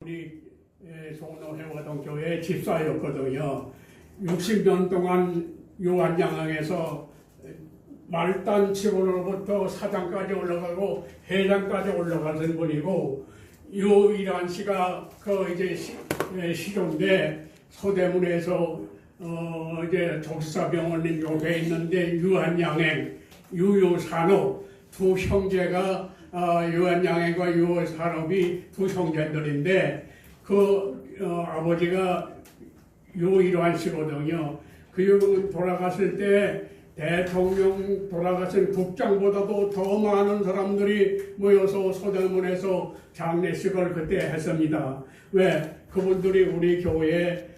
우리 종로해화동 교회 집사였거든요. 60년 동안 요한양항에서 말단 직원으로부터 사장까지 올라가고 회장까지 올라가신 분이고, 유일한 씨가 그 이제 시종대 서대문에서 이제 독사병원인 요게 있는데, 유한양행, 유효산업 두 형제가 유한양행과 유효산업이 두 형제들인데, 아버지가 유일한 씨거든요. 그 돌아갔을 때 대통령 돌아가신 국장보다도 더 많은 사람들이 모여서 서대문에서 장례식을 그때 했습니다. 왜? 그분들이 우리 교회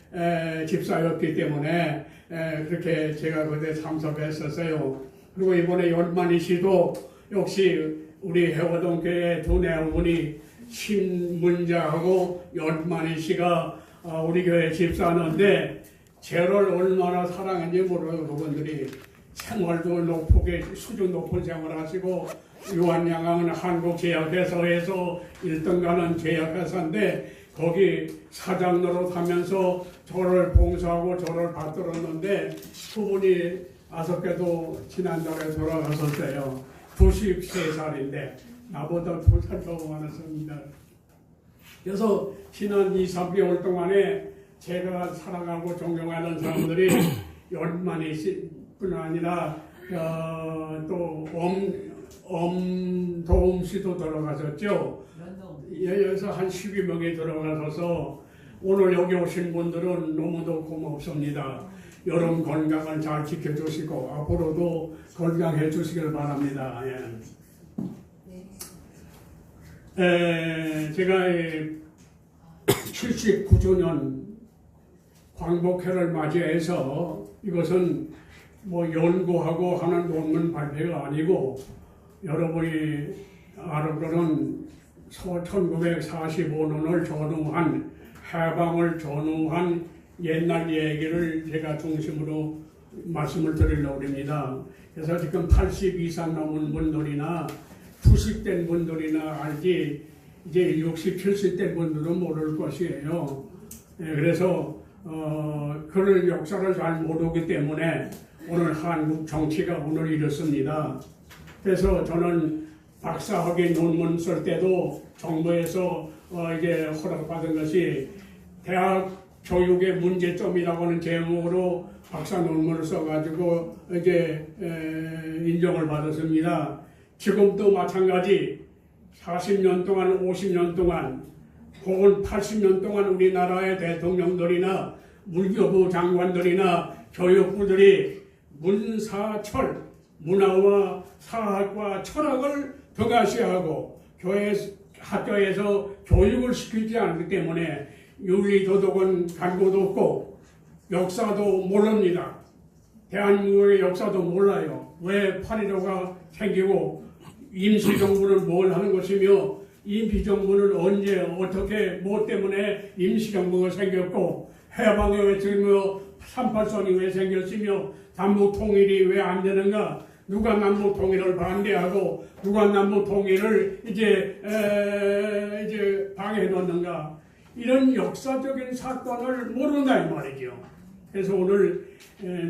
집사였기 때문에 그렇게 제가 그때 참석했었어요. 그리고 이번에 연만희 씨도 역시 우리 해화동 교회 두 내어머니 신문자하고 연만희 씨가 우리 교회 집사하는데, 죄를 얼마나 사랑했는지 모르고 그분들이 생활도 높게 수준 높은 생활을 하시고, 유한양항은 한국제약회사에서 1등 가는 제약회사인데 거기 사장 노릇하면서 저를 봉사하고 저를 받들었는데, 그분이 아쉽게도 지난달에 돌아가셨어요. 93살인데 나보다 2살 더 많았습니다. 그래서 지난 2-3개월 동안에 제가 사랑하고 존경하는 사람들이 연만희 씨뿐 아니라 또 엄도움 씨도 돌아가셨죠. 여기서 한 12명이 들어가셔서 오늘 여기 오신 분들은 너무도 고맙습니다. 여러분 건강을 잘 지켜주시고 앞으로도 건강해 주시길 바랍니다. 제가 79주년 광복회를 맞이해서, 이것은 뭐 연구하고 하는 논문 발표가 아니고, 여러분이 알아보는 1945년을 전후한, 해방을 전후한 옛날 얘기를 제가 중심으로 말씀을 드리려고 합니다. 그래서 지금 80 이상 넘은 분들이나 90된 분들이나 알지, 이제 60, 70된 분들은 모를 것이에요. 그래서 그런 역사를 잘 모르기 때문에 오늘 한국 정치가 오늘 이렇습니다. 그래서 저는 박사학위 논문 쓸 때도 정부에서 이제 허락받은 것이 대학 교육의 문제점이라고 하는 제목으로 박사 논문을 써가지고 이제 인정을 받았습니다. 지금도 마찬가지 40년 동안, 50년 동안, 혹은 80년 동안 우리나라의 대통령들이나 문교부 장관들이나 교육부들이 문사철, 문화와 사학과 철학을 등하시하고 학교에서 교육을 시키지 않기 때문에 윤리도덕은 간고도 없고 역사도 모릅니다. 대한민국의 역사도 몰라요. 왜 8.15가 생기고 임시정부는 뭘 하는 것이며, 임시정부는 언제 어떻게 뭐 때문에 임시정부가 생겼고, 해방이 왜 생기며 38선이 왜 생겼으며, 남북통일이 왜 안 되는가, 누가 남북통일을 반대하고 누가 남북통일을 이제 방해해 놓는가, 이런 역사적인 사건을 모른다 이 말이죠. 그래서 오늘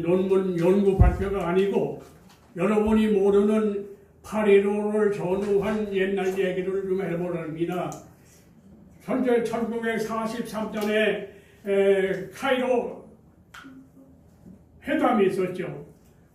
논문 연구 발표가 아니고 여러분이 모르는 8.15를 전후한 옛날 얘기를 좀 해보려 합니다. 현재 1943년에 카이로 회담이 있었죠.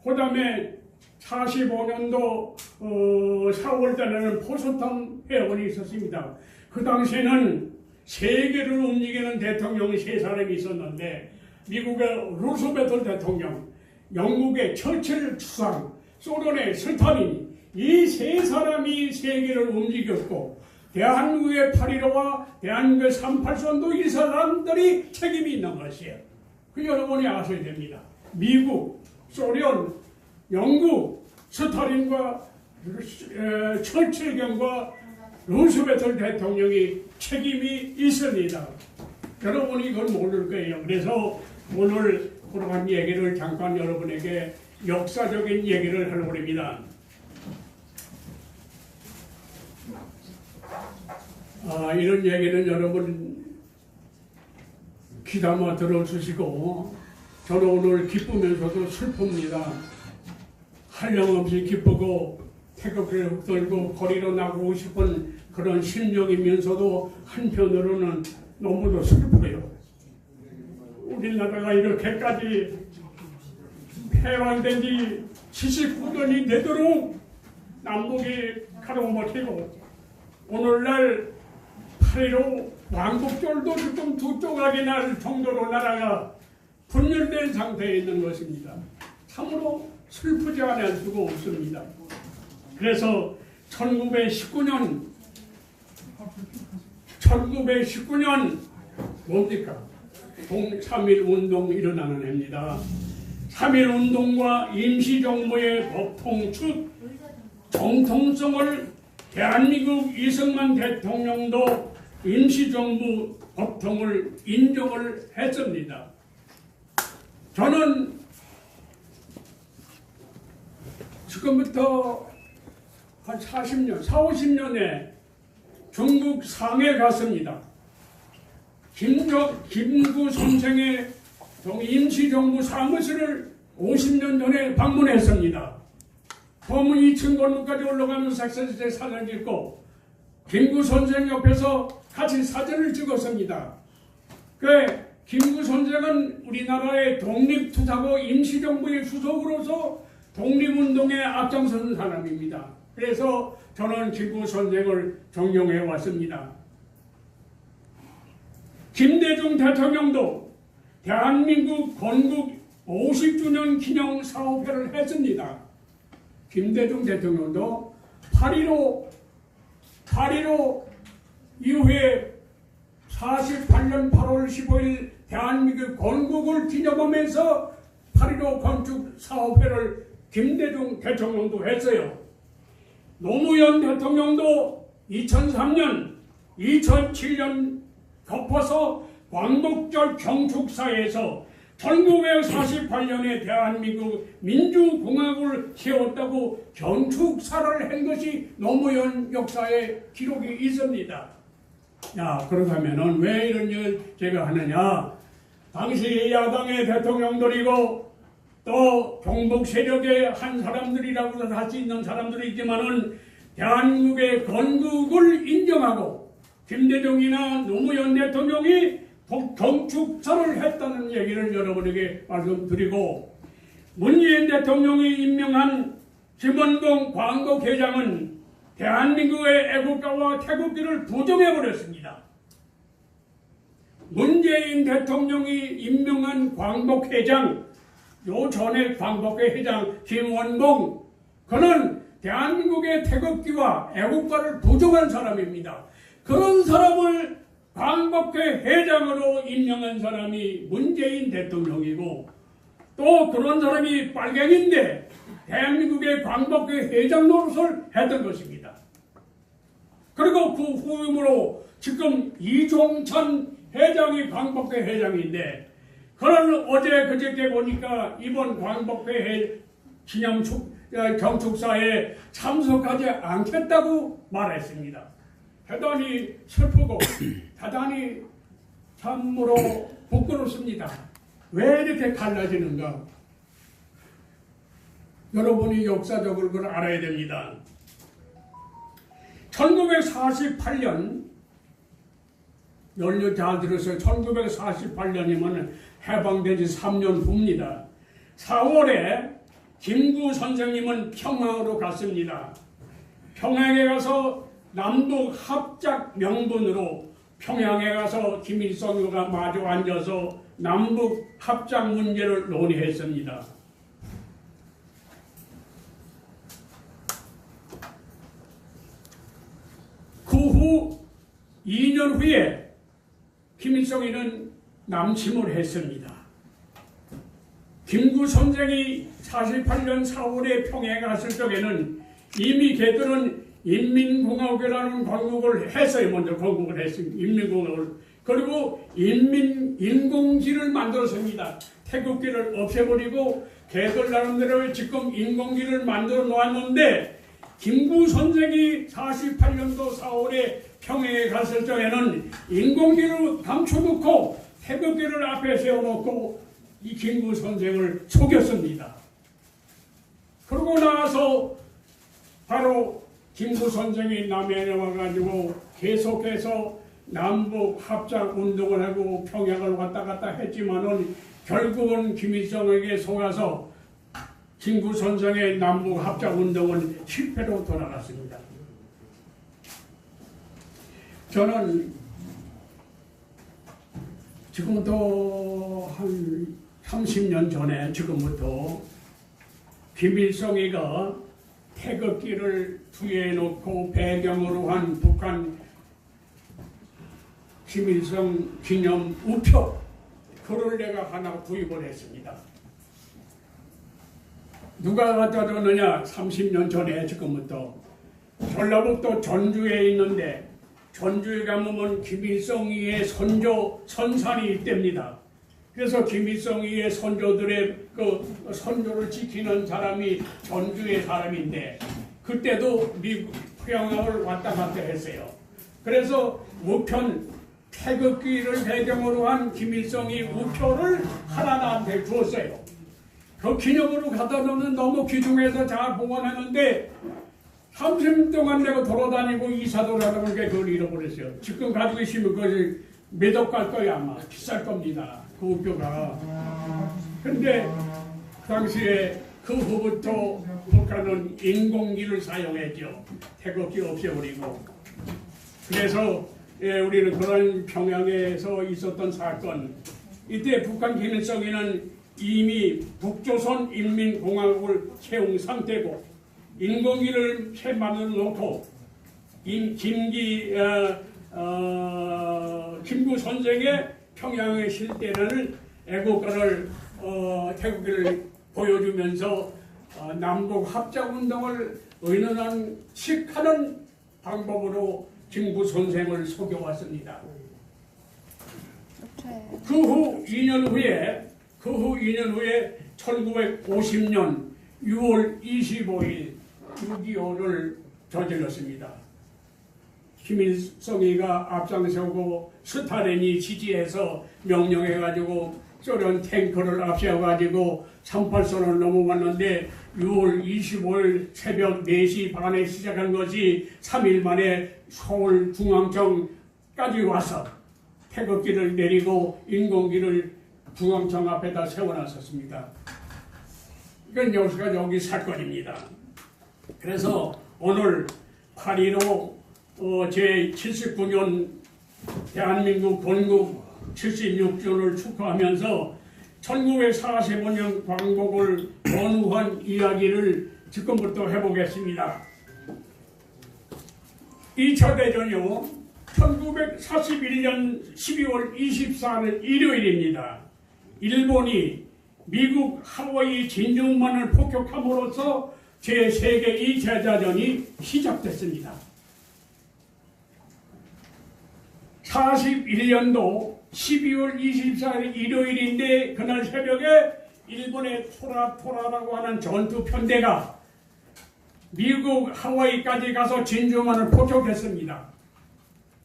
그 다음에 45년도 4월달에는 포스턴 회원이 있었습니다. 그 당시에는 세계를 움직이는 대통령이 3사람이 있었는데, 미국의 루스벨트 대통령, 영국의 처칠 주상, 소련의 스탈린, 이 3사람이 세계를 움직였고, 대한민국의 8.15와 대한민국의 38선도 이 사람들이 책임이 있는 것이에요. 그 여러분이 아셔야 됩니다. 미국, 소련, 영국, 스탈린과 처칠경과 루스벨트 대통령이 책임이 있습니다. 여러분이 이걸 모를 거예요. 그래서 오늘 그러한 얘기를 잠깐 여러분에게 역사적인 얘기를 하려고 합니다. 이런 얘기는 여러분 귀담아 들어주시고 저는 오늘 기쁘면서도 슬픕니다. 한량없이 기쁘고 태극기를 들고 거리로 나가고 싶은 그런 심정이면서도 한편으로는 너무도 슬퍼요. 우리나라가 이렇게까지 해방된 지 79년이 되도록 남북이 가로막히고 오늘날 8.15 왕국절도 지금 두 조각이 날 정도로 나라가 분열된 상태에 있는 것입니다. 참으로 슬프지 않을 수가 없습니다. 그래서 1919년 뭡니까? 3.1운동 일어나는 해입니다. 3.1운동과 임시정부의 법통축 정통성을 대한민국 이승만 대통령도 임시정부 법통을 인정을 했습니다. 저는 지금부터 한 40년, 50년에 중국 상해에 갔습니다. 김구 선생의 임시정부 사무실을 50년 전에 방문했습니다. 범은 2층 건물까지 올라가면서 사진 찍고 김구 선생 옆에서 같이 사진을 찍었습니다. 김구 선생은 우리나라의 독립투사고 임시정부의 수석으로서 독립운동에 앞장서는 사람입니다. 그래서 저는 김구 선생을 존경해 왔습니다. 김대중 대통령도 대한민국 건국 50주년 기념 사업회를 했습니다. 김대중 대통령도 8.15 이후에 48년 8월 15일 대한민국 건국을 기념하면서 8.15 건축 사업회를 김대중 대통령도 했어요. 노무현 대통령도 2003년, 2007년 덮어서 광복절 경축사에서 1948년에 대한민국 민주공화국을 세웠다고 경축사를 한 것이 노무현 역사에 기록이 있습니다. 야, 그렇다면은 왜 이런 일 제가 하느냐? 당시 야당의 대통령들이고 또 경북 세력의 한 사람들이라고 할 수 있는 사람들이 있지만은 대한민국의 건국을 인정하고 김대중이나 노무현 대통령이 경축사를 했다는 얘기를 여러분에게 말씀드리고, 문재인 대통령이 임명한 김원봉 광복회장은 대한민국의 애국가와 태극기를 부정해버렸습니다. 문재인 대통령이 임명한 광복회장, 요 전에 광복회 회장 김원봉, 그는 대한민국의 태극기와 애국가를 부정한 사람입니다. 그런 사람을 광복회 회장으로 임명한 사람이 문재인 대통령이고, 또 그런 사람이 빨갱인데 대한민국의 광복회 회장 노릇을 했던 것입니다. 그리고 그 후임으로 지금 이종찬 회장이 광복회 회장인데, 그는 어제 그저께 보니까 이번 광복회 기념 경축사에 참석하지 않겠다고 말했습니다. 대단히 슬프고 대단히 참으로 부끄럽습니다. 왜 이렇게 갈라지는가? 여러분이 역사적으로 그걸 알아야 됩니다. 1948년, 연료 잘 들으세요. 1948년이면 해방된 지 3년 후입니다. 4월에 김구 선생님은 평양으로 갔습니다. 평양에 가서 남북 합작 명분으로 평양에 가서 김일성과 마주 앉아서 남북 합작 문제를 논의했습니다. 그 후 2년 후에 김일성이는 남침을 했습니다. 김구 선생이 48년 4월에 평양에 갔을 적에는 이미 걔들은 인민공화국이라는 건국을 했어요. 먼저 건국을 했습니다. 인민공화국을. 그리고 인공지를 만들었습니다. 태극기를 없애버리고 걔들 나름대로 지금 인공지를 만들어 놓았는데, 김구 선생이 48년도 4월에 평양에 갔을 적에는 인공지를 감춰놓고 태극기를 앞에 세워놓고 이 김구 선생을 속였습니다. 그러고 나서 바로 김구 선생이 남해에 와가지고 계속해서 남북 합작 운동을 하고 평양을 왔다 갔다 했지만은 결국은 김일성에게 속아서 김구 선생의 남북 합작 운동은 실패로 돌아갔습니다. 저는 지금부터 한 30년 전에 지금부터 김일성이가 태극기를 뒤에 놓고 배경으로 한 북한 김일성 기념 우표 그걸 내가 하나 구입을 했습니다. 누가 갖다 줬느냐? 30년 전에 지금부터 전라북도 전주에 있는데 전주에 가면 김일성이의 선조 선산이 있답니다. 그래서 김일성이의 선조들의 그 선조를 지키는 사람이 전주의 사람인데 그때도 미국 평양을 왔다 갔다 했어요. 그래서 우편 태극기를 배경으로 한 김일성이 우표를 하나 나한테 주었어요. 그 기념으로 갖다 놓는 너무 귀중해서 잘 보관했는데 30년 동안 내가 돌아다니고 이사도 하다 보니까 그걸 잃어버렸어요. 지금 가지고 있으면 그것이 몇 억 갈 거야 아마. 비쌀 겁니다. 그 우표가. 근데 그 당시에 그 후부터 북한은 인공기를 사용했죠. 태극기 없애버리고. 그래서 우리는 그런 평양에서 있었던 사건. 이때 북한 김일성이는 이미 북조선 인민공화국을 채운 상태고 인공기를 채 만들어 놓고 김구 선생의 평양에 실 때를 애국가를 태극기를 보여주면서 남북 합작운동을 의논하는 방법으로 김구 선생을 속여왔습니다. 그 후 2년 후에 1950년 6월 25일 6.25를 저질렀습니다. 김일성이가 앞장서고 스탈린이 지지해서 명령해가지고 소련 탱크를 앞세워가지고 38선을 넘어갔는데 6월 25일 새벽 4시 반에 시작한 것이 3일 만에 서울 중앙청까지 와서 태극기를 내리고 인공기를 중앙청 앞에다 세워놨었습니다. 이건 여기 사건입니다. 그래서 오늘 8.15 제79년 대한민국 건국 76주년을 축하하면서 1945년 광복을 원후한 이야기를 지금부터 해보겠습니다. 2차 대전이요. 1941년 12월 24일 일요일입니다. 일본이 미국 하와이 진주만을 폭격함으로써 제3계 2차 대전이 시작됐습니다. 41년도 12월 24일 일요일인데 그날 새벽에 일본의 토라라고 하는 전투 편대가 미국 하와이까지 가서 진주만을 폭격했습니다.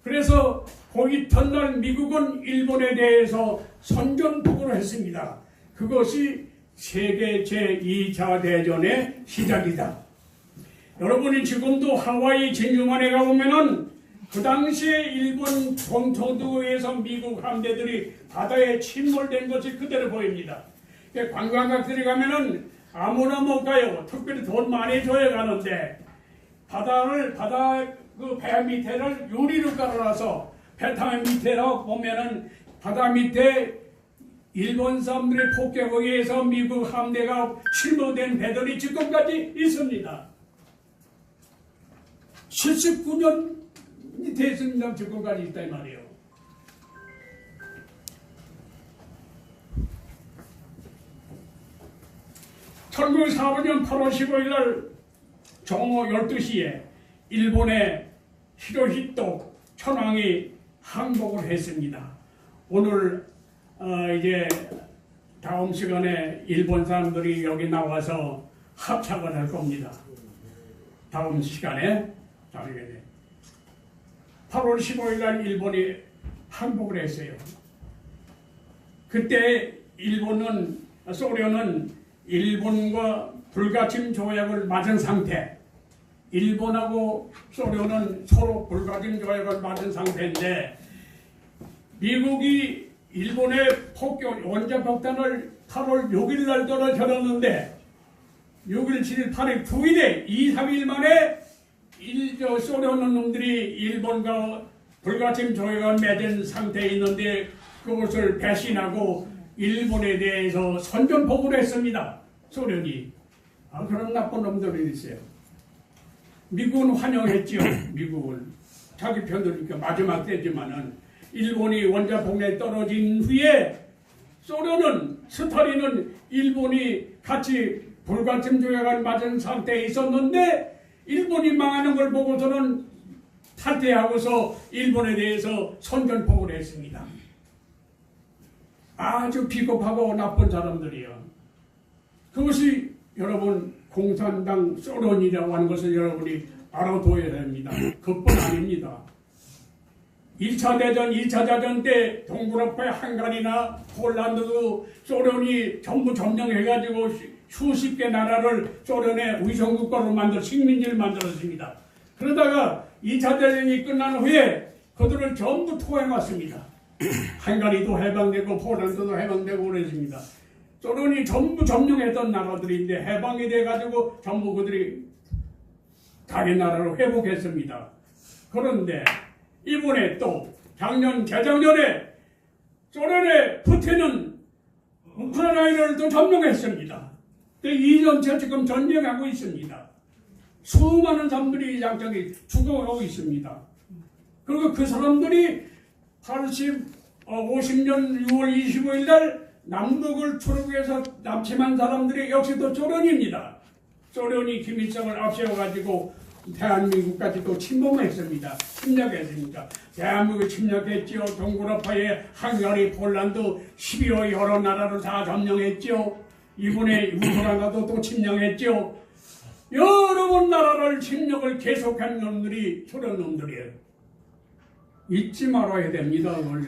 그래서 그 이튿날 미국은 일본에 대해서 선전포고를 했습니다. 그것이 세계 제2차 대전의 시작이다. 여러분이 지금도 하와이 진주만에 가보면은 그 당시에 일본 동토도에서 미국 함대들이 바다에 침몰된 것이 그대로 보입니다. 관광객들이 가면은 아무나 못 가요. 특별히 돈 많이 줘야 가는데 바다 그 배 밑에를 유리로 깔아놔서 배탕 밑에로 보면은 바다 밑에 일본 사람들의 폭격에 의해서 미국 함대가 침몰된 배들이 지금까지 있습니다. 79년이 됐습니다. 지금까지 있다 이 말이에요. (1945년 8월 15일) 날 정오 12시에 일본의 히로히토 천황이 항복을 했습니다. 오늘 이제 다음 시간에 일본 사람들이 여기 나와서 합창을 할 겁니다. 다음 시간에 8월 15일 날 일본이 항복을 했어요. 그때 소련은 일본과 불가침 조약을 맞은 상태, 일본하고 소련은 서로 불가침 조약을 맞은 상태인데 미국이 일본의 원자폭탄을 8월 6일 날 떨어졌는데 6일, 7일, 8일, 9일에 2, 3일 만에 소련 놈들이 일본과 불가침 조약을 맺은 상태에 있는데 그것을 배신하고 일본에 대해서 선전포고를 했습니다. 소련이. 그런 나쁜 놈들이 있어요. 미국은 환영했지요. 미국은. 자기 편들니까 마지막 때지만은 일본이 원자폭탄에 떨어진 후에 스탈린은 일본이 같이 불가침 조약을 맞은 상태에 있었는데 일본이 망하는 걸 보고서는 탈퇴하고서 일본에 대해서 선전포고를 했습니다. 아주 비겁하고 나쁜 사람들이요. 그것이 여러분 공산당 소련이라고 하는 것을 여러분이 알아둬야 됩니다. 그뿐 아닙니다. 1차 대전, 2차 대전 때 동유럽의 헝가리나 폴란드도 소련이 전부 점령해가지고 수십 개 나라를 소련의 위성국가로 식민지를 만들었습니다. 그러다가 2차 대전이 끝난 후에 그들을 전부 토해놨습니다. 헝가리도 해방되고 폴란드도 해방되고 그랬습니다. 소련이 전부 점령했던 나라들인데 해방이 돼가지고 전부 그들이 자기 나라로 회복했습니다. 그런데 이번에 또 재작년에 소련의 푸틴은 우크라이나를 또 점령했습니다. 2년째 지금 전쟁하고 있습니다. 수많은 사람들이 양쪽에 죽어가고 있습니다. 그리고 그 사람들이 50년 6월 25일 날 남북을 초록해서 납치한 사람들이 역시 또 소련입니다. 소련이 김일성을 앞세워가지고 대한민국까지 또 침범했습니다. 침략했습니다. 대한민국을 침략했지요. 동유럽의 헝가리, 폴란드, 12호 여러 나라를 다 점령했지요. 이번에 우크라이나도 또 침략했지요. 여러 번 나라를 침략을 계속한 놈들이 소련 놈들이에요. 잊지 말아야 됩니다. 그걸.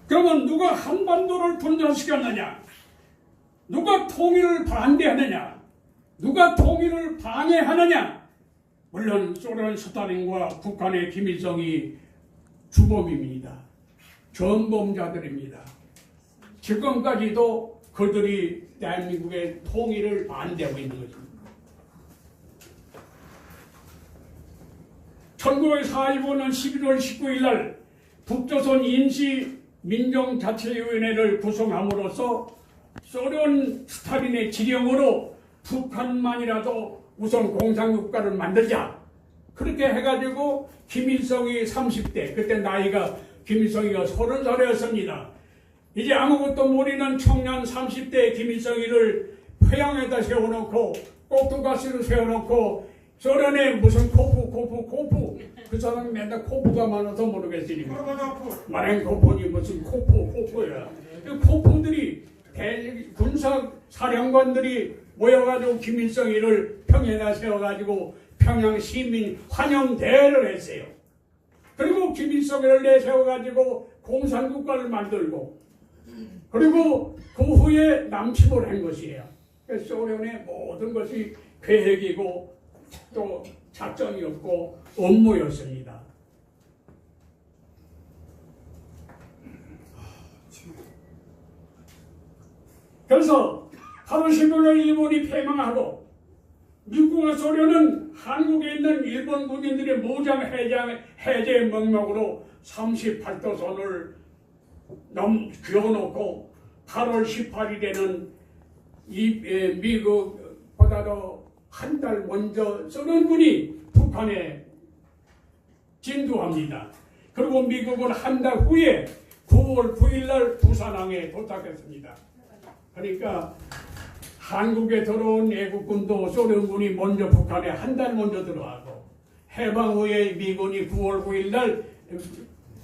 그러면 누가 한반도를 분열시켰느냐? 누가 통일을 반대하느냐? 누가 통일을 방해하느냐? 물론 소련 스탈린과 북한의 김일성이 주범입니다. 전범자들입니다. 지금까지도 그들이 대한민국의 통일을 반대하고 있는 것입니다. 1945년 11월 19일 날 북조선 임시민정자치위원회를 구성함으로써 소련 스탈린의 지령으로 북한만이라도 우선 공산국가를 만들자. 그렇게 해가지고 김일성이 30대, 그때 나이가 김일성이가 30살이었습니다. 이제 아무것도 모르는 청년 30대 김일성이를 회양에다 세워놓고 꼭두가스로 세워놓고 소련에 무슨 코프 그 사람이 맨날 코프가 많아서 모르겠으니 마렌코프니 무슨 코프야. 그 코프들이 군사 사령관들이 모여가지고 김일성이를 평양에다 세워가지고 평양 시민 환영대회를 했어요. 그리고 김일성이를 내세워가지고 공산국가를 만들고 그리고 그 후에 남침을 한 것이에요. 소련의 모든 것이 계획이고 또 작전이었고 업무였습니다. 그래서 8월 15일 일본이 패망하고 미국과 소련은 한국에 있는 일본 군인들의 무장 해제 명목으로 38도선을 그어놓고 8월 18일에는 미국보다도 한 달 먼저 소련군이 북한에 진두합니다. 그리고 미국은 한 달 후에 9월 9일 날 부산항에 도착했습니다. 그러니까 한국에 들어온 애국군도 소련군이 먼저 북한에 한 달 먼저 들어가고 해방 후에 미군이 9월 9일 날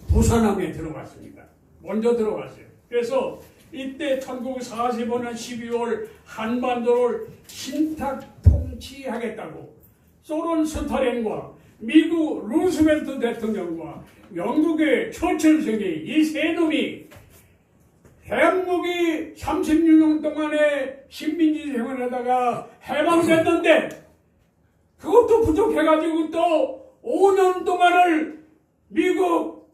부산항에 들어갔습니다. 먼저 들어갔어요. 그래서 이때 1945년 12월 한반도를 신탁 통치하겠다고 소련 스탈린과 미국 루스벨트 대통령과 영국의 처칠 성이 이 세 놈이 대한민국이 36년 동안에 식민지 생활하다가 해방됐는데 그것도 부족해가지고 또 5년 동안을 미국,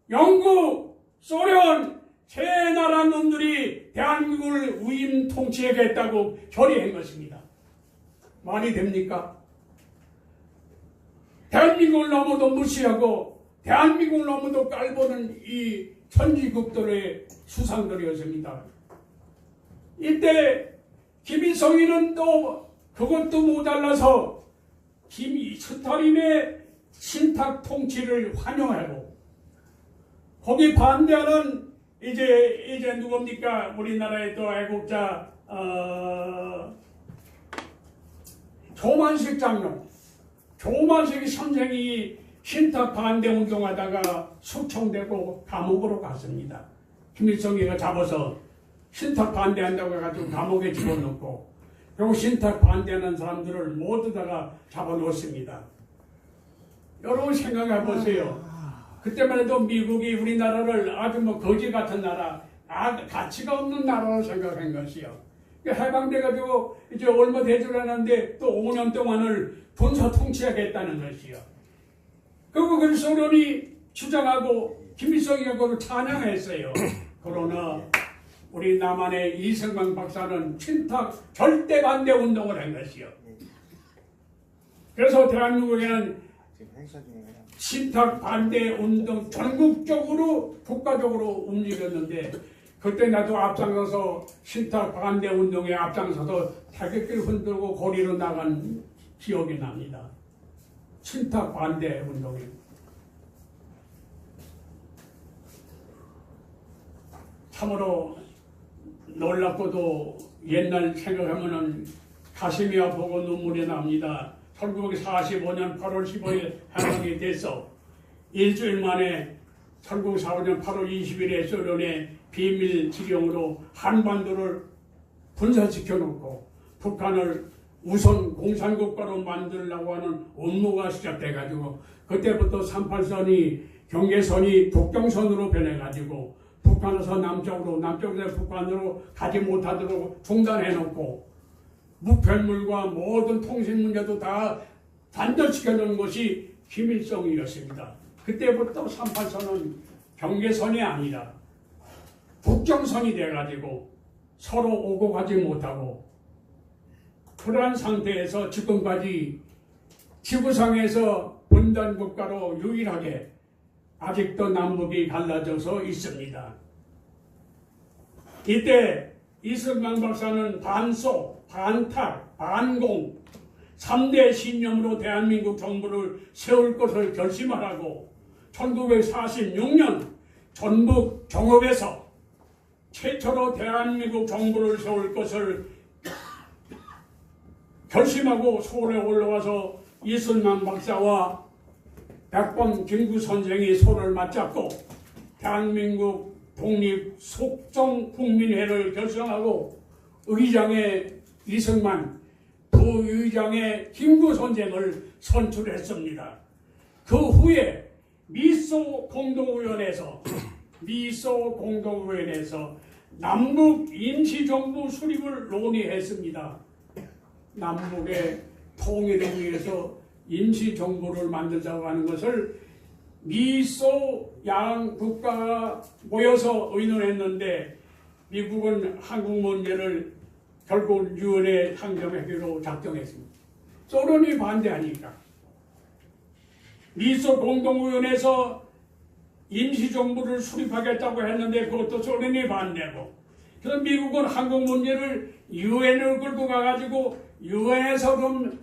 영국, 소련 세 나라 놈들이 대한민국을 위임 통치하겠다고 결의한 것입니다. 말이 됩니까? 대한민국을 너무도 무시하고 대한민국을 너무도 깔보는 이 천지국들의 수상들이었습니다. 이때 김일성이는 또 그것도 모자라서 스탈린의 신탁 통치를 환영하고 거기 반대하는 이제 누굽니까? 우리나라의 또 애국자 조만식 장로, 조만식 선생이 신탁 반대 운동하다가 숙청되고 감옥으로 갔습니다. 김일성이가 잡아서 신탁 반대한다고 해가지고 감옥에 집어넣고 그리고 신탁 반대하는 사람들을 모두 다가 잡아놓습니다. 여러분 생각해 보세요. 그때만 해도 미국이 우리나라를 아주 뭐 거지 같은 나라, 가치가 없는 나라로 생각한 것이요. 해방돼가지고 이제 얼마 되질 않았는데 또 5년 동안을 군사 통치하겠다는 것이요. 그걸 소련이 주장하고 김일성이가 그걸 찬양했어요. 그러나 우리 남한의 이승만 박사는 친탁 절대 반대 운동을 한 것이요. 그래서 대한민국에는 친탁 반대 운동 전국적으로 국가적으로 움직였는데 그때 나도 앞장서서 친탁 반대 운동에 앞장서서 태극기를 흔들고 거리로 나간 기억이 납니다. 친탁 반대 운동에. 참으로 놀랍고도 옛날 생각하면은 가슴이 아프고 눈물이 납니다. 1945년 8월 15일 해방이 돼서 일주일 만에 1945년 8월 20일에 소련의 비밀 지령으로 한반도를 분산시켜 놓고 북한을 우선 공산국가로 만들려고 하는 업무가 시작돼가지고 그때부터 38선이 경계선이 북경선으로 변해가지고 북한에서 남쪽에서 북한으로 가지 못하도록 중단해놓고 무편물과 모든 통신 문제도 다 단절시켜 놓은 것이 김일성이었습니다. 그때부터 38선은 경계선이 아니라 북경선이 돼가지고 서로 오고 가지 못하고 그러한 상태에서 지금까지 지구상에서 분단국가로 유일하게 아직도 남북이 갈라져서 있습니다. 이때 이승만 박사는 반소, 반탁, 반공 3대 신념으로 대한민국 정부를 세울 것을 결심하라고 1946년 전북 정읍에서 최초로 대한민국 정부를 세울 것을 결심하고 서울에 올라와서 이승만 박사와 백범 김구 선생이 손을 맞잡고 대한민국 독립 속정 국민회를 결성하고 의장의 이승만, 부의장의 김구 선생을 선출했습니다. 그 후에 미소 공동위원회에서 남북 임시정부 수립을 논의했습니다. 남북의 통일을 위해서 임시정부를 만들자고 하는 것을 미소 양국가가 모여서 의논했는데 미국은 한국 문제를 결국 유엔에 상정하기로 작정했습니다. 소련이 반대하니까 미소 공동위원회에서 임시정부를 수립하겠다고 했는데 그것도 소련이 반대고 그래서 미국은 한국 문제를 유엔을 끌고 가가지고 유엔에서 좀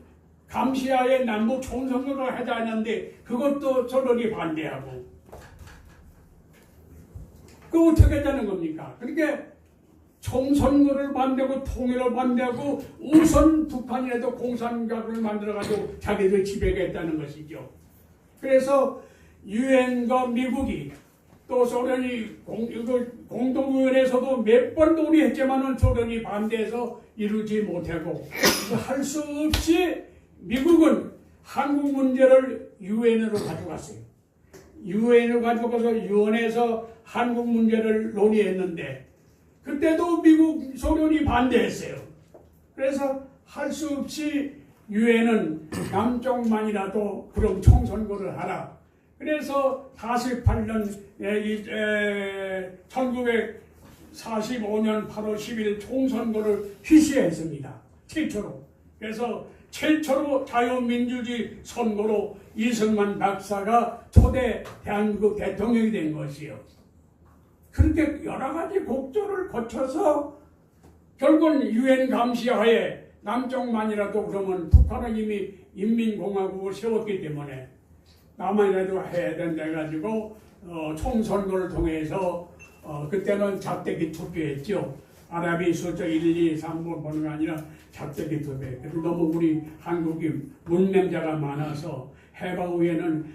감시하에 남북 총선거를 하자 했는데 그것도 소련이 반대하고 그 어떻게 하자는 겁니까? 그러니까 총선거를 반대하고 통일을 반대하고 우선 북한이라도 공산국가를 만들어가지고 자기들 지배하겠다는 것이죠. 그래서 유엔과 미국이 또 소련이 공동위원회에서도 몇 번 논의했지만은 소련이 반대해서 이루지 못하고 할 수 없이 미국은 한국 문제를 유엔으로 가져갔어요. 유엔으로 가져가서 유엔에서 한국 문제를 논의했는데 그때도 미국, 소련이 반대했어요. 그래서 할 수 없이 유엔은 남쪽만이라도 그럼 총선거를 하라. 그래서 48년 1945년 8월 10일 총선거를 실시했습니다. 최초로. 그래서 최초로 자유민주주의 선거로 이승만 박사가 초대 대한민국 대통령이 된 것이요. 그렇게 여러 가지 곡절을 거쳐서 결국은 유엔 감시하에 남쪽만이라도 그러면 북한은 이미 인민공화국을 세웠기 때문에 남한이라도 해야 된다 해가지고 총선거를 통해서 그때는 작대기 투표했죠. 아랍이 숫자 1, 2, 3번 보는 게 아니라 작대기 투표했고 그래서 너무 우리 한국이 문맹자가 많아서 해방 후에는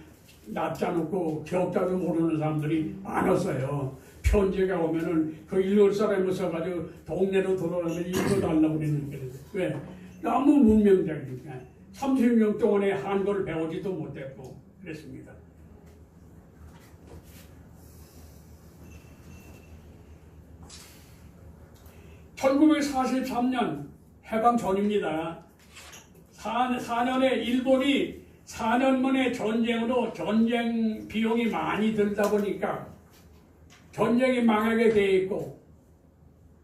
납자놓고 기억자도 모르는 사람들이 많았어요. 편지가 오면은 그 읽을 사람을 써가지고 동네로 돌아가면 읽어달라고 그랬는 거예요. 왜? 너무 문명적이니까 30년 동안에 한글을 배우지도 못했고 그랬습니다. (1943년) 해방 전입니다. 4년에 일본이 4년 만에 전쟁으로 전쟁 비용이 많이 들다 보니까 전쟁이 망하게 돼 있고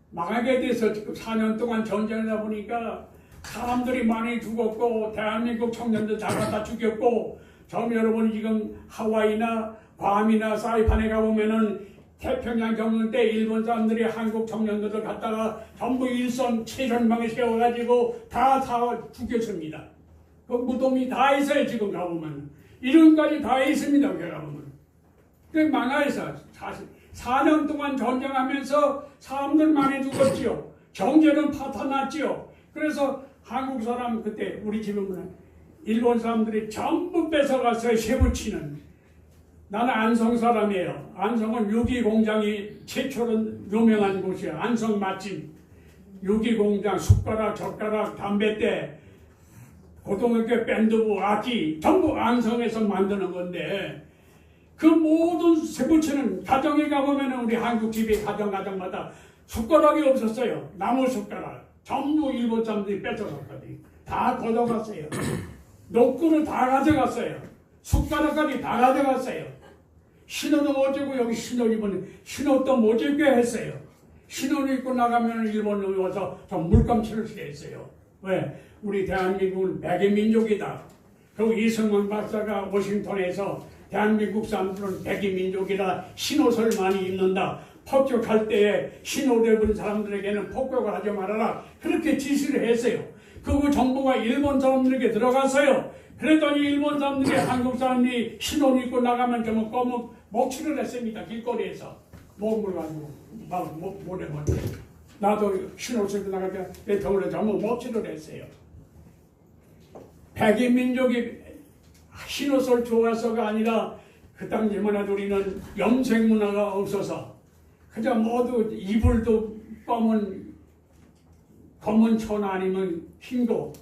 망하게 돼서 4년 동안 전쟁하다 보니까 사람들이 많이 죽었고 대한민국 청년들 잡아다 죽였고 여러분 지금 하와이나 괌이나 사이판에 가보면은 태평양 경영 때 일본 사람들이 한국 청년들을 갖다가 전부 일선 최전방에 세워가지고 다 죽였습니다. 그 무덤이 다 있어요. 지금 가보면 이름까지 다 있습니다. 거기 가보면 그 망하에서 4년 동안 전쟁하면서 사람들 많이 죽었지요. 경제는 파탄났지요. 그래서 한국 사람 그때 우리 집에 보면 일본 사람들이 전부 뺏어갔어요. 쇠붙이는. 나는 안성 사람이에요. 안성은 유기공장이 최초로 유명한 곳이에요. 안성 맛집. 유기공장, 숟가락, 젓가락, 담뱃대, 고등학교 밴드부, 악기 전부 안성에서 만드는 건데 그 모든 쇠붙이는 가정에 가보면 우리 한국 집이 가정마다 숟가락이 없었어요. 나무 숟가락. 전부 일본 사람들이 뺏어갔거든요. 다 걷어갔어요. 녹구를 다 가져갔어요. 숟가락까지 다 가져갔어요. 신호도 못 입고 여기 신호 입으면 신호도 못 입게 했어요. 신호를 입고 나가면 일본 놈이 와서 좀 물감치를 쓰게 했어요. 왜? 우리 대한민국은 백의 민족이다. 그리고 이승만 박사가 워싱턴에서 대한민국 사람들은 백의 민족이라 신옷을 많이 입는다. 폭격할 때에 신옷을 입은 사람들에게는 폭격을 하지 말아라. 그렇게 지시를 했어요. 그 정보가 일본 사람들에게 들어갔어요. 그랬더니 일본 사람들이 한국 사람이 신옷 입고 나가면 좀 검은 목치를 했습니다. 길거리에서 목을 가지고 모래 못해. 나도 신옷을 입고 나갈 때 내 덩어리 전부 목치를 했어요. 백의 민족이 신옷을 좋아해서가 아니라 그 당시만 해도 우리는 염색 문화가 없어서 그저 모두 이불도 검은 천 아니면 흰 거,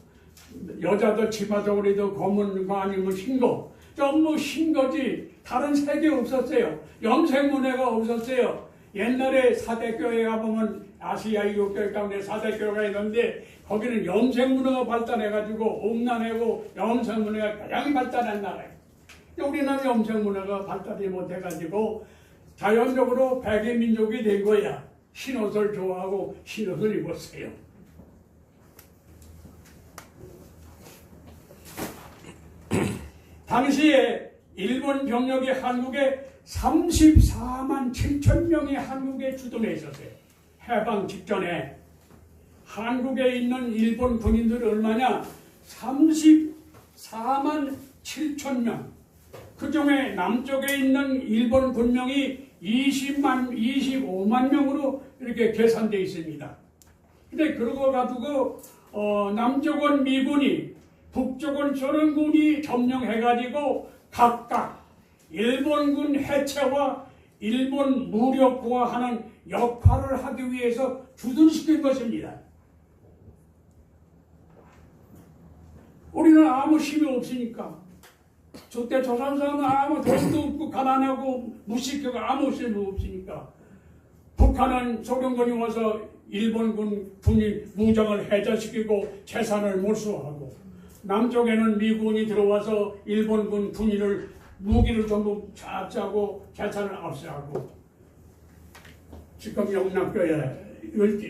여자들 치마저고리도 검은 거 아니면 흰 거, 전부 흰 거지 다른 색이 없었어요. 염색 문화가 없었어요. 옛날에 사대교회 가보면 아시아 이국교회 가운데 사대교회가 있는데 거기는 염색 문화가 발달해가지고 음란하고 염색 문화가 가장 발달한 나라예요. 우리나라 염색 문화가 발달이 못해가지고 자연적으로 백의 민족이 된 거야. 흰옷을 좋아하고 흰옷을 입었어요. 당시에 일본 병력이 한국에 34만 7천 명이 한국에 주둔해 있었어요. 해방 직전에 한국에 있는 일본 군인들이 얼마냐? 34만 7천 명. 그 중에 남쪽에 있는 일본 군명이 25만 명으로 이렇게 계산되어 있습니다. 근데 그러고 가지고 남쪽은 미군이, 북쪽은 소련군이 점령해가지고 각각 일본군 해체와 일본 무력화하는 역할을 하기 위해서 주둔시킨 것입니다. 우리는 아무 힘이 없으니까. 저때 조선사는 아무 돈도 없고 가난하고 무식하고 아무 힘이 없으니까. 북한은 소련군이 와서 일본군 군인 무장을 해제시키고 재산을 몰수하고, 남쪽에는 미군이 들어와서 일본군 군인을 무기를 전부 잡자고 재산을 압수하고. 지금 영락교회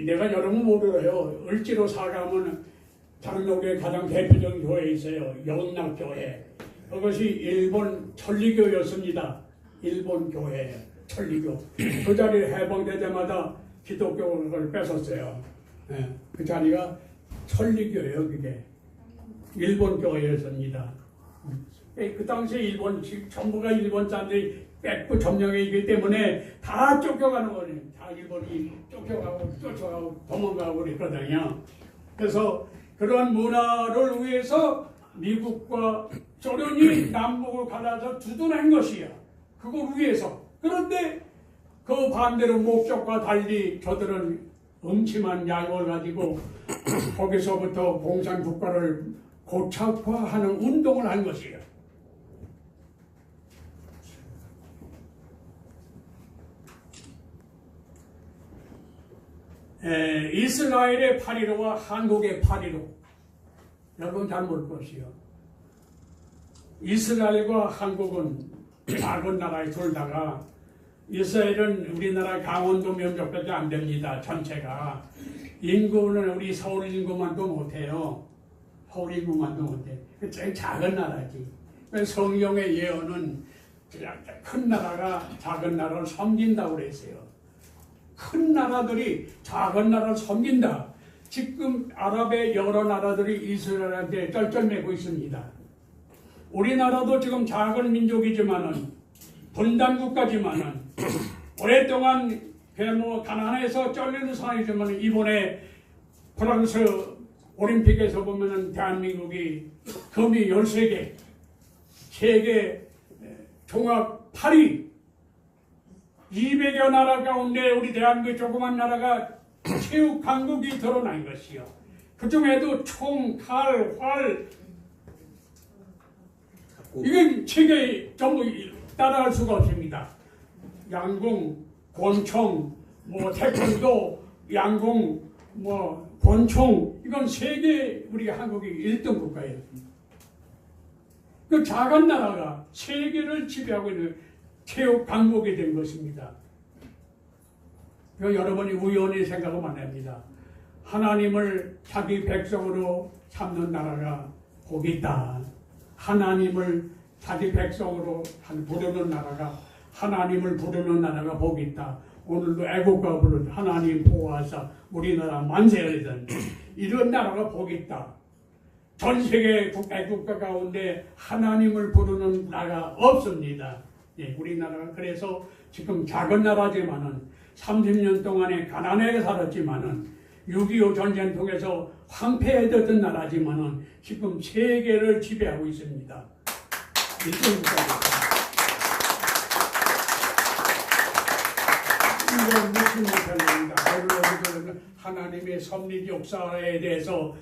내가 여러분 모르요. 을지로 사가면 장로교의 가장 대표적인 교회에 있어요. 영락교회. 그것이 일본 천리교였습니다. 일본 교회 천리교. 그 자리 해방되자마자 기독교를 뺏었어요. 네, 그 자리가 천리교예요. 그게 일본 교회였습니다. 그 당시에 일본 전부가 일본 사람들이 뺏고 점령이기 때문에 다 쫓겨가는 거예요. 다 일본이 쫓아가고 도망가고 그랬거든요. 그래서 그런 문화를 위해서 미국과 소련이 남북을 갈라서 두둔한 것이야. 그걸 위해서. 그런데 그 반대로 목적과 달리 저들은 음침한 야욕을 가지고 거기서부터 공산국가를 고착화하는 운동을 한 것이에요. 이스라엘의 8.15와 한국의 8.15 여러분 잘 모를 것이요. 이스라엘과 한국은 작은 나라에 둘다가 이스라엘은 우리나라 강원도 면적밖에 안 됩니다. 전체가. 인구는 우리 서울 인구만도 못해요. 서울 인구만도 못해. 제일 작은 나라지. 성경의 예언은 큰 나라가 작은 나라를 섬긴다고 그랬어요. 큰 나라들이 작은 나라를 섬긴다. 지금 아랍의 여러 나라들이 이스라엘한테 쩔쩔매고 있습니다. 우리나라도 지금 작은 민족이지만은 분단국가지만은 오랫동안 가난해서 쩔리는 상황이지만 이번에 프랑스 올림픽에서 보면은 대한민국이 금이 13개, 세계 종합 8위, 200여 나라 가운데 우리 대한민국 조그만 나라가 체육 강국이 드러난 것이요. 그 중에도 총, 칼, 활, 이게 세계 전부 따라갈 수가 없습니다. 양궁, 권총, 태권도, 양궁, 권총, 이건 세계 우리 한국이 1등 국가예요. 그 작은 나라가 세계를 지배하고 있는 체육 강국이 된 것입니다. 여러분이 우연히 생각하면 안 됩니다. 하나님을 자기 백성으로 삼는 나라가 복이 있다. 하나님을 자기 백성으로 부르는 나라가, 하나님을 부르는 나라가 복이 있다. 오늘도 애국가 부르는 하나님 보호하사 우리나라 만세하던 이런 나라가 복이 있다. 전 세계 애국가 가운데 하나님을 부르는 나라가 없습니다. 예, 우리나라가 그래서 지금 작은 나라지만은 30년 동안에 가난하게 살았지만은 6.25 전쟁 통해서 황폐해졌던 나라지만은 지금 세계를 지배하고 있습니다. 이건 무슨 못합니다. 하나님의 섭리 역사에 대해서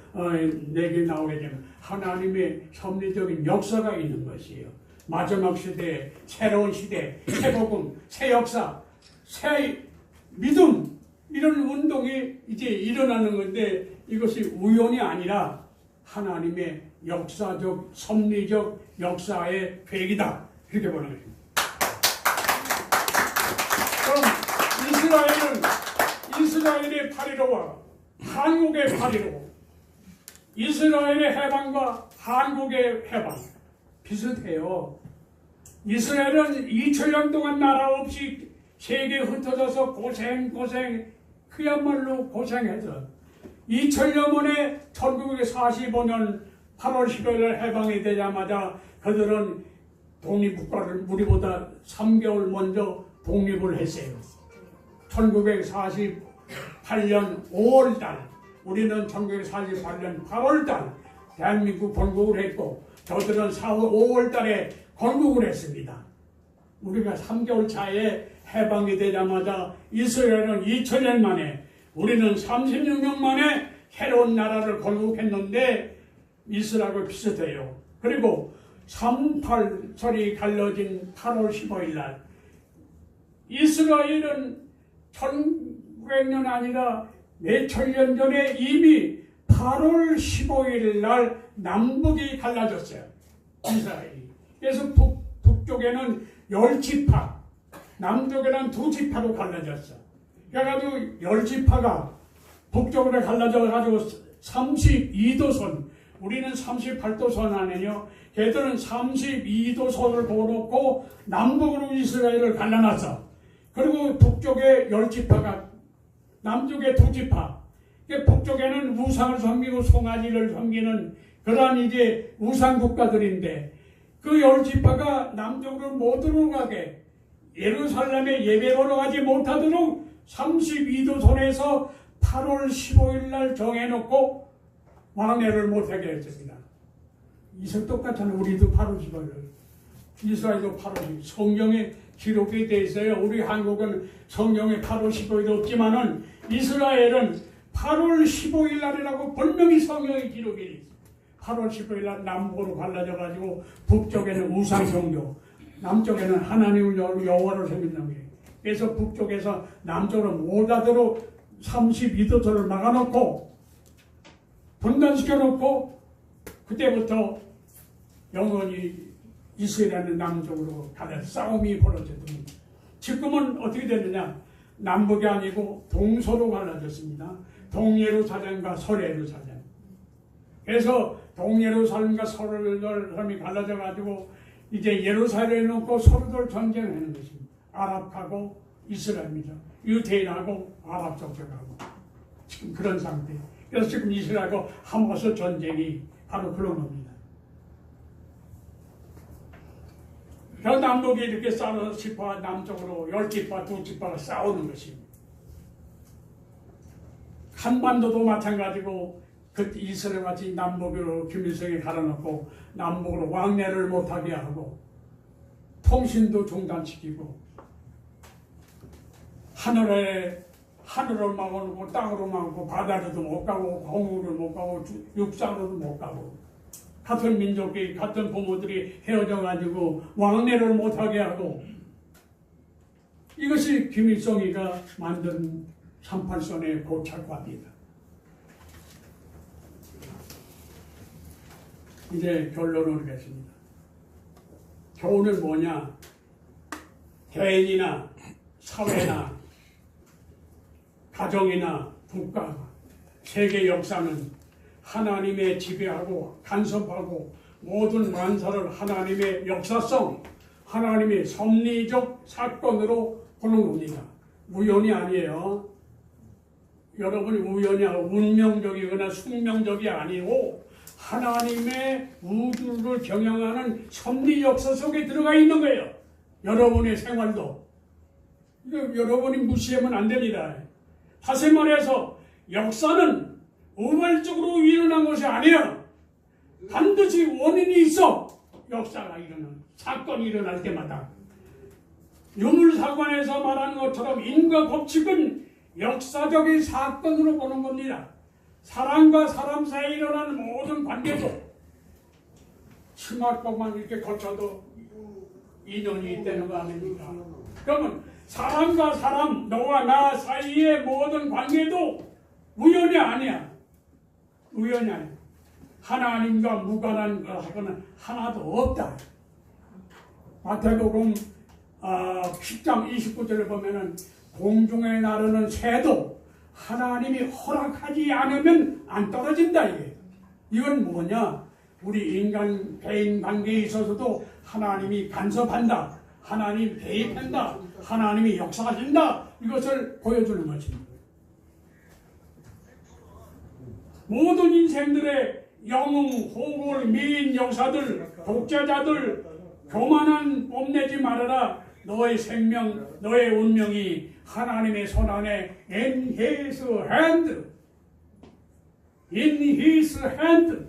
내게 나오게 되면 하나님의 섭리적인 역사가 있는 것이에요. 마지막 시대, 새로운 시대, 새 복음, 새 역사, 새 믿음, 이런 운동이 이제 일어나는 건데 이것이 우연이 아니라 하나님의 역사적, 섭리적 역사의 계획이다. 그렇게 보는 것입니다. 그럼 이스라엘의 8.15와 한국의 8.15, 이스라엘의 해방과 한국의 해방 비슷해요. 이스라엘은 2000년 동안 나라 없이 세계에 흩어져서 고생 그야말로 고생해서 2000년 만에 1945년 8월 15일 해방이 되자마자 그들은 독립국가를 우리보다 3개월 먼저 독립을 했어요. 1948년 5월달, 우리는 1948년 8월달 대한민국 건국을 했고 저들은 4월 5월달에 건국을 했습니다. 우리가 3개월 차에 해방이 되자마자 이스라엘은 2000년 만에, 우리는 36년 만에 새로운 나라를 건국했는데 이스라엘과 비슷해요. 그리고 38절이 갈라진 8월 15일 날 이스라엘은 1900년 아니라 몇천 년 전에 이미 8월 15일 날 남북이 갈라졌어요. 이스라엘이. 그래서 북쪽에는 10지파, 남쪽에는 2지파로 갈라졌어. 그래가지고 10지파가 북쪽으로 갈라져가지고 32도선, 우리는 38도선 안에요. 걔들은 32도선을 보놓고 남북으로 이스라엘을 갈라놨어. 그리고 북쪽에 10지파가, 남쪽에 2지파. 북쪽에는 우상을 섬기고 송아지를 섬기는 그러한 이제 우상 국가들인데 그 10지파가 남쪽으로 못 들어가게 예루살렘에 예배로 가지 못하도록 32도선에서 8월 15일 날 정해놓고 왕래를 못하게 했습니다. 이서 똑같잖아요. 우리도 8월 15일, 이스라엘도 8월 15일. 성경에 기록이 돼 있어요. 우리 한국은 성경에 8월 15일 없지만은 이스라엘은 8월 15일 날이라고 분명히 성경에 기록이 돼 있어요. 8월 15일 날 남북으로 갈라져가지고 북쪽에는 우상종교, 남쪽에는 하나님을 여호와를 섬긴다는 거예요. 그래서 북쪽에서 남쪽으로 못 가도록 32도선을 막아놓고 분단시켜놓고 그때부터 영원히 이스라엘은 남쪽으로 가는 싸움이 벌어졌습니다. 지금은 어떻게 됐느냐? 남북이 아니고 동서로 갈라졌습니다. 동예루살렘과 서예루살렘. 그래서 동예루살렘과 서예루살렘이 갈라져가지고 이제 예루살렘에 놓고 서로들 전쟁하는 것입니다. 아랍하고 이스라엘이죠. 유대인하고 아랍 족속하고 지금 그런 상태. 그래서 지금 이스라엘하고 하마스 전쟁이 바로 그런 겁니다. 그 남북이 이렇게 싸워서 지파 남쪽으로 10지파, 2지파가 싸우는 것입니다. 한반도도 마찬가지고 그 이스라엘 같이 남북으로 김일성이 갈아놓고 남북으로 왕래를 못하게 하고 통신도 중단시키고 하늘을 막아놓고 땅으로 막고 바다로도 못 가고 공으로 못 가고 육상으로도 못 가고 같은 민족이 같은 부모들이 헤어져가지고 왕래를 못하게 하고 이것이 김일성이가 만든 38선의 고착과입니다. 이제 결론을 하겠습니다. 교훈은 뭐냐? 개인이나 사회나 가정이나 국가, 세계 역사는 하나님의 지배하고 간섭하고 모든 만사를 하나님의 역사성, 하나님의 섭리적 사건으로 보는 겁니다. 우연이 아니에요. 여러분이 우연이 운명적이거나 숙명적이 아니고 하나님의 우주를 경영하는 섭리 역사 속에 들어가 있는 거예요. 여러분의 생활도. 여러분이 무시하면 안 됩니다. 다시 말해서 역사는 우발적으로 일어난 것이 아니에요. 반드시 원인이 있어. 역사가 일어나는 사건이 일어날 때마다. 유물사관에서 말하는 것처럼 인과 법칙은 역사적인 사건으로 보는 겁니다. 사람과 사람 사이에 일어나는 모든 관계도 치맛법만 이렇게 거쳐도 인연이 있다는 거 아닙니까? 그러면 사람과 사람, 너와 나 사이의 모든 관계도 우연이 아니야. 우연이 아니야. 하나님과 무관한 것은 하나도 없다. 마태복음 10장 29절을 보면은 공중에 나르는 새도 하나님이 허락하지 않으면 안 떨어진다 이게. 이건 뭐냐? 우리 인간 개인 관계에 있어서도 하나님이 간섭한다. 하나님 개입한다. 하나님이 역사하신다. 이것을 보여주는 것입니다. 모든 인생들의 영웅, 호골, 미인, 역사들, 독재자들 교만한 뽐내지 말아라. 너의 생명, 너의 운명이 하나님의 손 안에 in his hand, in his hand,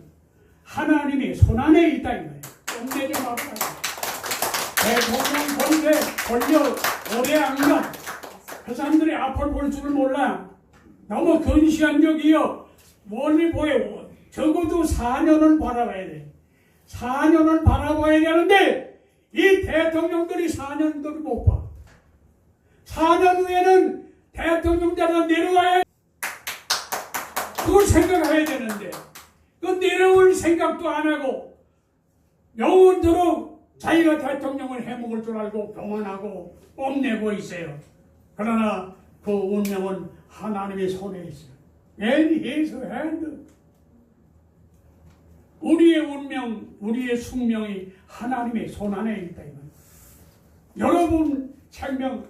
하나님의 손 안에 있다 이 거예요. 뽐내지 말아라. 대통령 권세 권력 오래 안 가. 그 사람들이 앞을 볼 줄을 몰라. 너무 근시안적이요. 멀리 보여. 적어도 4년은 바라봐야 돼. 4년은 바라봐야 되는데 이 대통령들이 4년도 못 봐. 4년 후에는 대통령자가 내려와야 그걸 생각해야 되는데 그 내려올 생각도 안 하고 영원토록 자기가 대통령을 해먹을 줄 알고 교만하고 뽐내고 있어요. 그러나 그 운명은 하나님의 손에 있어요. And his hand. 우리의 운명, 우리의 숙명이 하나님의 손 안에 있다. 여러분 생명